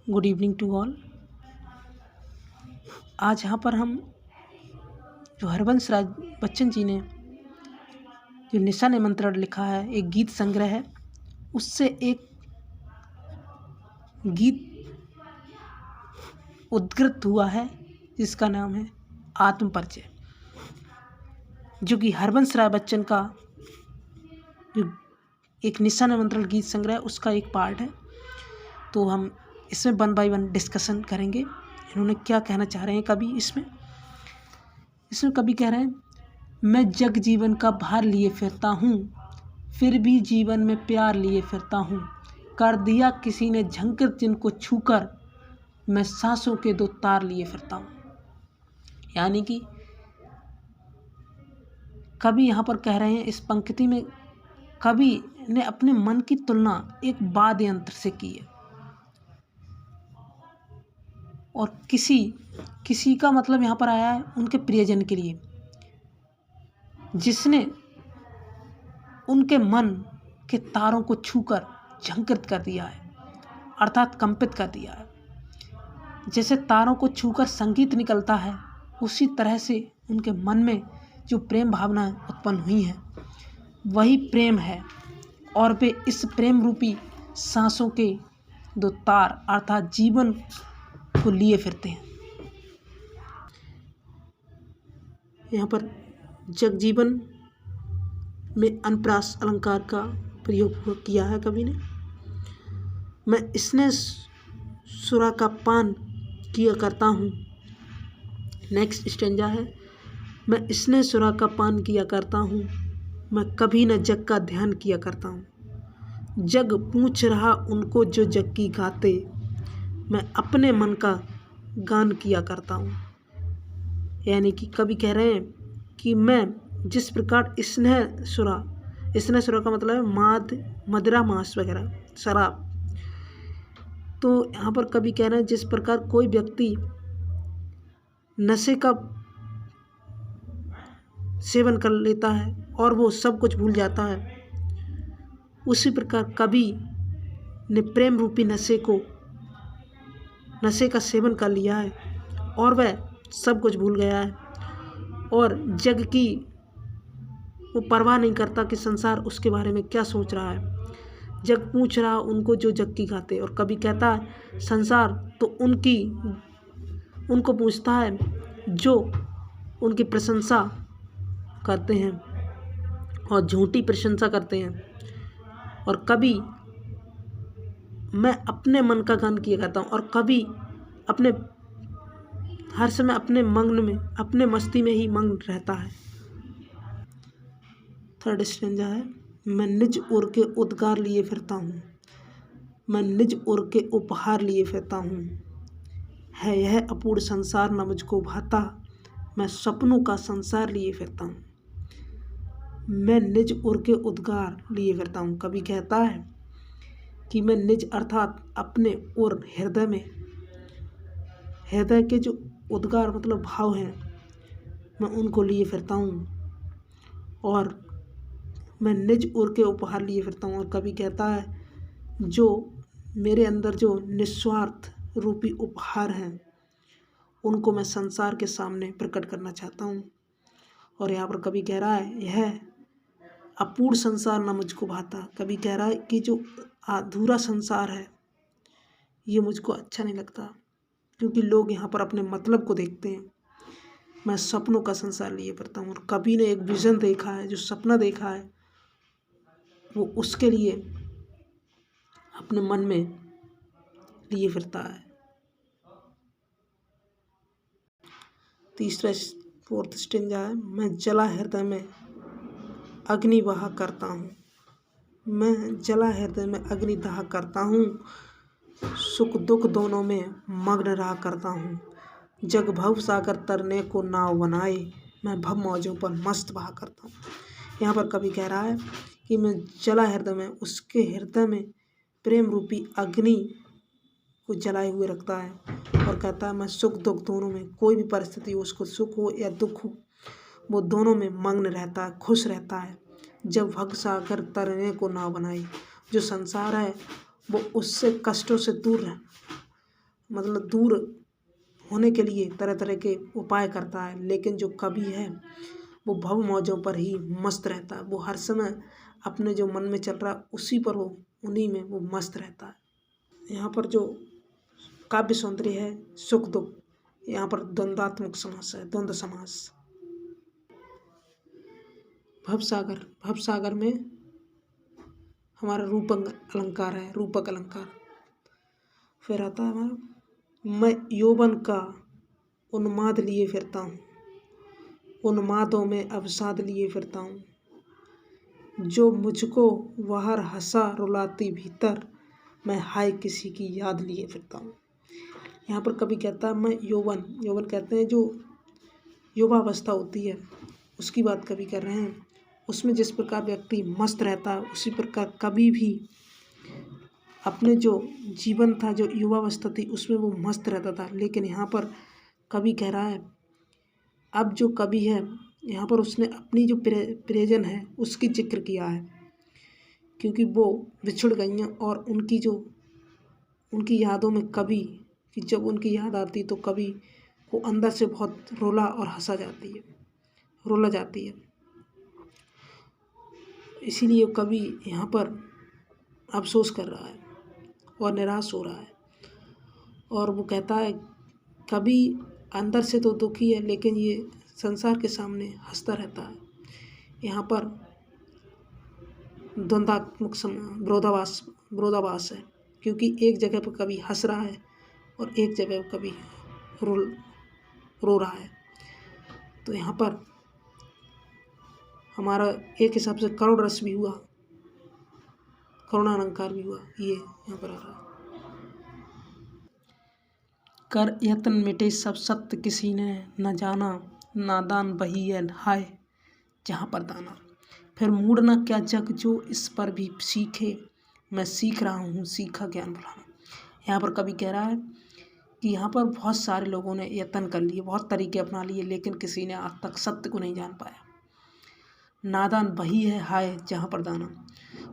Good evening to all. आज यहाँ पर हम जो हरबंस राज बच्चन जी ने जो निशा निमंत्रण लिखा है, एक गीत संग्रह है, उससे एक गीत उद्धृत हुआ है जिसका नाम है आत्म परिचय, जो कि हरबंस राय बच्चन का जो एक निशा निमंत्रण गीत संग्रह उसका एक पार्ट है। तो हम इसमें 1 बाय 1 डिस्कशन करेंगे। इन्होंने क्या कहना चाह रहे हैं कवि इसमें कवि कह रहे हैं, मैं जग जीवन का भार लिए फिरता हूँ, फिर भी जीवन में प्यार लिए फिरता हूँ। कर दिया किसी ने झंकर जिनको छूकर, मैं सांसों के 2 तार लिए फिरता हूँ। यानी कि कवि यहाँ पर कह रहे हैं, इस पंक्ति में कवि ने अपने मन की तुलना एक वाद्य यंत्र से की है। और किसी का मतलब यहाँ पर आया है उनके प्रियजन के लिए, जिसने उनके मन के तारों को छूकर झंकृत कर दिया है, अर्थात कंपित कर दिया है। जैसे तारों को छूकर संगीत निकलता है, उसी तरह से उनके मन में जो प्रेम भावना उत्पन्न हुई है वही प्रेम है, और वे इस प्रेम रूपी सांसों के 2 तार अर्थात जीवन को लिए फिरते हैं। यहाँ पर जगजीवन में अनप्रास अलंकार का प्रयोग किया है कवि ने। मैं स्नेह सुरा का पान किया करता हूँ। नेक्स्ट स्टेंजा है, मैं स्नेह सुरा का पान किया करता हूँ, मैं कभी न जग का ध्यान किया करता हूँ। जग पूछ रहा उनको जो जग की गाते, मैं अपने मन का गान किया करता हूँ। यानी कि कवि कह रहे हैं कि मैं जिस प्रकार स्नेह सुरा का मतलब है मदिरा मांस वगैरह शराब। तो यहाँ पर कवि कह रहे हैं, जिस प्रकार कोई व्यक्ति नशे का सेवन कर लेता है और वो सब कुछ भूल जाता है, उसी प्रकार कवि ने प्रेम रूपी नशे का सेवन कर लिया है और वह सब कुछ भूल गया है, और जग की वो परवाह नहीं करता कि संसार उसके बारे में क्या सोच रहा है। जग पूछ रहा उनको जो जग की गाते, और कभी कहता है संसार तो उनको पूछता है जो उनकी प्रशंसा करते हैं और झूठी प्रशंसा करते हैं। और कभी मैं अपने मन का गान किया करता हूँ, और कभी हर समय अपने मस्ती में ही मग्न रहता है। थर्ड स्टेंजा है, मैं निज उर के उद्गार लिए फिरता हूँ, मैं निज उर के उपहार लिए फिरता हूँ। है यह अपूर्ण संसार न मुझको भाता, मैं सपनों का संसार लिए फिरता हूँ। मैं निज उर के उद्गार लिए फिरता हूँ। कभी कहता है कि मैं निज अर्थात अपने उर हृदय के जो उद्गार मतलब भाव हैं, मैं उनको लिए फिरता हूँ, और मैं निज उर के उपहार लिए फिरता हूँ। और कभी कहता है, जो मेरे अंदर जो निस्वार्थ रूपी उपहार हैं उनको मैं संसार के सामने प्रकट करना चाहता हूँ। और यहाँ पर कभी कह रहा है, यह अपूर्ण संसार न मुझको भाता। कभी कह रहा है कि जो अधूरा संसार है ये मुझको अच्छा नहीं लगता, क्योंकि लोग यहाँ पर अपने मतलब को देखते हैं। मैं सपनों का संसार लिए फिरता हूँ। और कवि ने एक विजन देखा है, जो सपना देखा है वो उसके लिए अपने मन में लिए फिरता है। फोर्थ स्टेंजा है, मैं जला हृदय में अग्नि वहा करता हूँ, मैं जला हृदय में अग्नि दाह करता हूँ, सुख दुख दोनों में मग्न रहा करता हूँ। जग भव सागर तरने को नाव बनाए, मैं भव मौजों पर मस्त बहा करता हूँ। यहाँ पर कवि कह रहा है कि मैं जला हृदय में, उसके हृदय में प्रेम रूपी अग्नि को जलाए हुए रखता है, और कहता है मैं सुख दुख दोनों में, कोई भी परिस्थिति हो, उसको सुख हो या दुख हो, वो दोनों में मग्न रहता है, खुश रहता है। जब भव सागर तरने को नाव बनाई, जो संसार है वो उससे कष्टों से दूर मतलब दूर होने के लिए तरह तरह के उपाय करता है, लेकिन जो कवि है वो भव मौजों पर ही मस्त रहता है। वो हर समय अपने जो मन में चल रहा है उसी पर वो उन्हीं में वो मस्त रहता है। यहाँ पर जो काव्य सौंदर्य है, सुख दुख, यहाँ पर द्वंद्वात्मक समास है, द्वंद्व समास। भवसागर, भवसागर में हमारा रूपक अलंकार है, रूपक अलंकार। फिर आता है हमारा मैं यौवन का उन्माद लिए फिरता हूँ, उन्मादों में अवसाद लिए फिरता हूँ। जो मुझको बाहर हंसा रुलाती भीतर, मैं हाय किसी की याद लिए फिरता हूँ। यहाँ पर कवि कहता है मैं यौवन, यौवन कहते हैं जो युवावस्था होती है उसकी बात कवि कर रहे हैं। उसमें जिस प्रकार व्यक्ति मस्त रहता है उसी प्रकार कवि भी अपने जो जीवन था, जो युवावस्था थी, उसमें वो मस्त रहता था। लेकिन यहाँ पर कवि कह रहा है, अब जो कवि है यहाँ पर उसने अपनी जो प्रियजन है उसकी जिक्र किया है, क्योंकि वो बिछुड़ गई हैं और उनकी यादों में कवि कि जब उनकी याद आती तो कवि को अंदर से बहुत रोला और हंसा जाती है, रोला जाती है। इसीलिए कवि यहाँ पर अफसोस कर रहा है और निराश हो रहा है, और वो कहता है कवि अंदर से तो दुखी है लेकिन ये संसार के सामने हंसता रहता है। यहाँ पर द्वंद्वात्मक विरोधाभास है, क्योंकि एक जगह पर कवि हंस रहा है और एक जगह पर कवि रो रहा है। तो यहाँ पर हमारा एक हिसाब से करुण रस भी हुआ, करुणालंकार भी हुआ, ये यहाँ पर आ रहा है। कर यत्न मिटे सब सत्य किसी ने न जाना, नादान वही है हाय जहाँ पर दाना। फिर मूड न क्या जग जो इस पर भी सीखे, मैं सीख रहा हूँ सीखा ज्ञान भुलाना। यहाँ पर कवि कह रहा है कि यहाँ पर बहुत सारे लोगों ने यत्न कर लिए, बहुत तरीके अपना लिए, लेकिन किसी ने आज तक सत्य को नहीं जान पाया। नादान वही है हाय जहाँ पर दाना।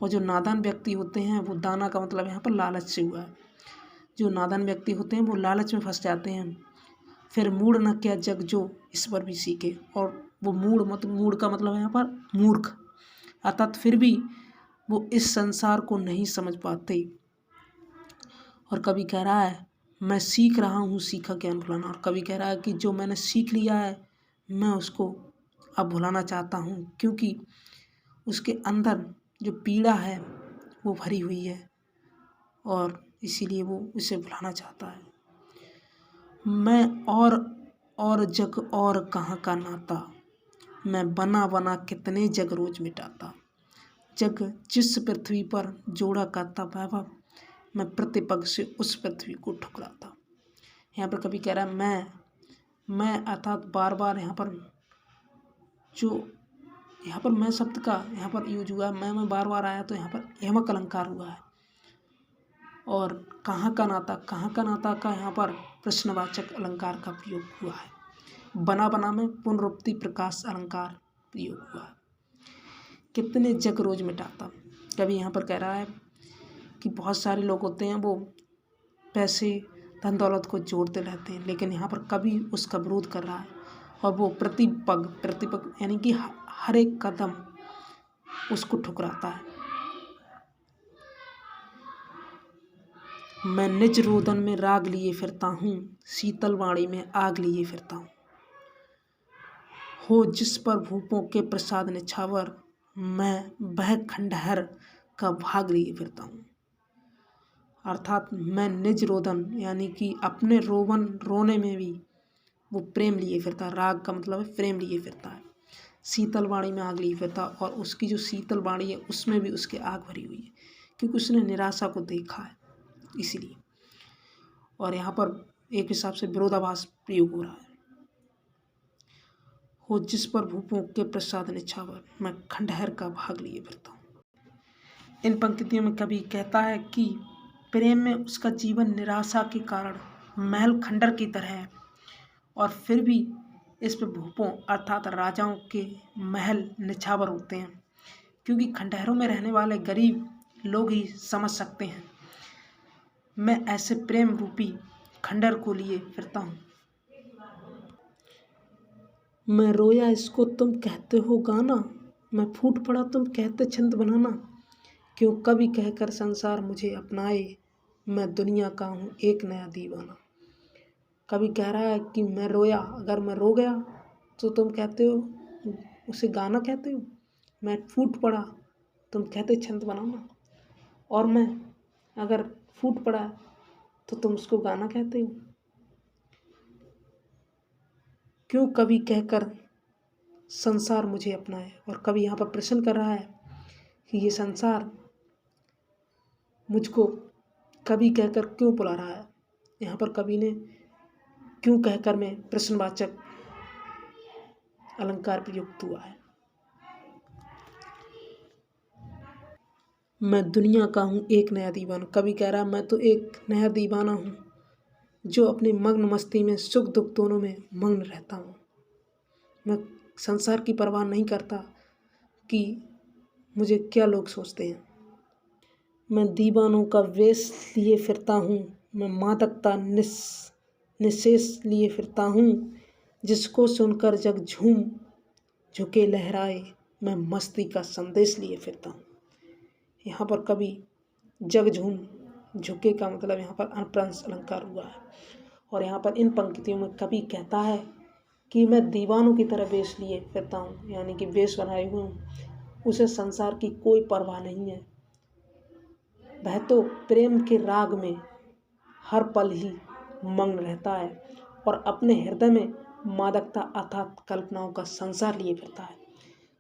और जो नादान व्यक्ति होते हैं वो, दाना का मतलब यहाँ पर लालच से हुआ है, जो नादान व्यक्ति होते हैं वो लालच में फंस जाते हैं। फिर मूड न क्या जग जो इस पर भी सीखे, और वो मूड का मतलब है यहाँ पर मूर्ख, अर्थात फिर भी वो इस संसार को नहीं समझ पाते। और कवि कह रहा है मैं सीख रहा हूँ सीखा ज्ञान भुलाना। और कवि कह रहा है कि जो मैंने सीख लिया है मैं उसको अब भुलाना चाहता हूँ, क्योंकि उसके अंदर जो पीड़ा है वो भरी हुई है और इसीलिए वो उसे भुलाना चाहता है। मैं और जग और कहाँ का नाता, मैं बना बना कितने जग रोज मिटाता। जग जिस पृथ्वी पर जोड़ा करता वैभव, मैं प्रतिपग से उस पृथ्वी को ठुकराता। यहाँ पर कभी कह रहा है मैं अर्थात बार बार यहाँ पर मैं शब्द का यहाँ पर यूज हुआ है, मैं बार बार आया तो यहाँ पर यमक अलंकार हुआ है। और कहाँ का नाता का यहाँ पर प्रश्नवाचक अलंकार का प्रयोग हुआ है। बना बना में पुनरुक्ति प्रकाश अलंकार प्रयोग हुआ है। कितने जग रोज मिटाता, कभी यहाँ पर कह रहा है कि बहुत सारे लोग होते हैं वो पैसे धन दौलत को जोड़ते रहते हैं, लेकिन यहाँ पर कभी उसका विरोध कर रहा है और वो प्रतिपग यानी कि हर एक कदम उसको ठुकराता है। मैं निज रोदन में राग लिए फिरता हूँ, शीतल वाणी में आग लिए फिरता हूँ। हो जिस पर भूपों के प्रसाद निछावर, मैं वह खंडहर का भाग लिए फिरता हूँ। अर्थात मैं निज रोदन यानी कि अपने रोने में भी वो प्रेम लिए फिरता है। राग का मतलब है प्रेम लिए फिरता है। शीतल वाणी में आग लिए फिरता, और उसकी जो शीतल वाणी है उसमें भी उसकी आग भरी हुई है, क्योंकि उसने निराशा को देखा है इसीलिए। और यहाँ पर एक हिसाब से विरोधाभास प्रयोग हो रहा है। हो जिस पर भूपों के प्रसाद निछावर, मैं खंडहर का भाग लिए फिरता हूँ। इन पंक्तियों में कवि कहता है कि प्रेम में उसका जीवन निराशा के कारण महल खंडर की तरह है, और फिर भी इस पर भूपों अर्थात राजाओं के महल निछावर होते हैं, क्योंकि खंडहरों में रहने वाले गरीब लोग ही समझ सकते हैं। मैं ऐसे प्रेम रूपी खंडहर को लिए फिरता हूँ। मैं रोया इसको तुम कहते हो गाना, मैं फूट पड़ा तुम कहते छंद बनाना। क्यों कवि कहकर संसार मुझे अपनाए, मैं दुनिया का हूँ एक नया दीवाना। कवि कह रहा है कि मैं रोया, अगर मैं रो गया तो तुम कहते हो उसे गाना कहते हो। मैं फूट पड़ा तुम कहते छंद बनाना, और मैं अगर फूट पड़ा तो तुम उसको गाना कहते हो। क्यों कवि कहकर संसार मुझे अपनाए। और कवि यहाँ पर प्रश्न कर रहा है कि ये संसार मुझको कवि कहकर क्यों बुला रहा है। यहाँ पर कवि ने क्यों कहकर में प्रश्नवाचक अलंकार प्रयुक्त हुआ है। मैं दुनिया का हूँ एक नया दीवाना। कवि कह रहा है मैं तो एक नया दीवाना हूँ जो अपनी मग्न मस्ती में सुख दुख दोनों में मग्न रहता हूँ। मैं संसार की परवाह नहीं करता कि मुझे क्या लोग सोचते हैं। मैं दीवानों का वेश लिए फिरता हूँ, मैं मादकता निशेष लिए फिरता हूँ। जिसको सुनकर जग झूम झुके लहराए, मैं मस्ती का संदेश लिए फिरता हूँ। यहाँ पर कवि जग झूम झुके का मतलब यहाँ पर अनुप्रास अलंकार हुआ है। और यहाँ पर इन पंक्तियों में कवि कहता है कि मैं दीवानों की तरह वेश लिए फिरता हूँ, यानी कि वेश बनाए हुए हूँ। उसे संसार की कोई परवाह नहीं है। वह तो प्रेम के राग में हर पल ही मग्न रहता है और अपने हृदय में मादकता अर्थात कल्पनाओं का संसार लिए फिरता है।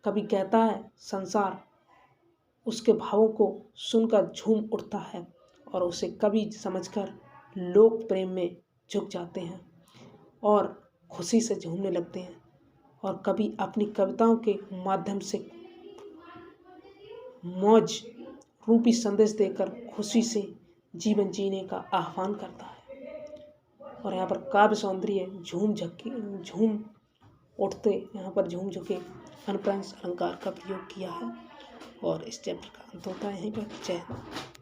कवि कहता है संसार उसके भावों को सुनकर झूम उठता है और उसे कवि समझकर लोक प्रेम में झुक जाते हैं और खुशी से झूमने लगते हैं। और कवि अपनी कविताओं के माध्यम से मौज रूपी संदेश देकर खुशी से जीवन जीने का आह्वान करता है। और यहाँ पर काव्य सौंदर्य झूम उठते, यहाँ पर झूम झुके अनुप्रास अलंकार का प्रयोग किया है। और इस चैप्टर का अंत होता है यहीं पर। जय हिंद।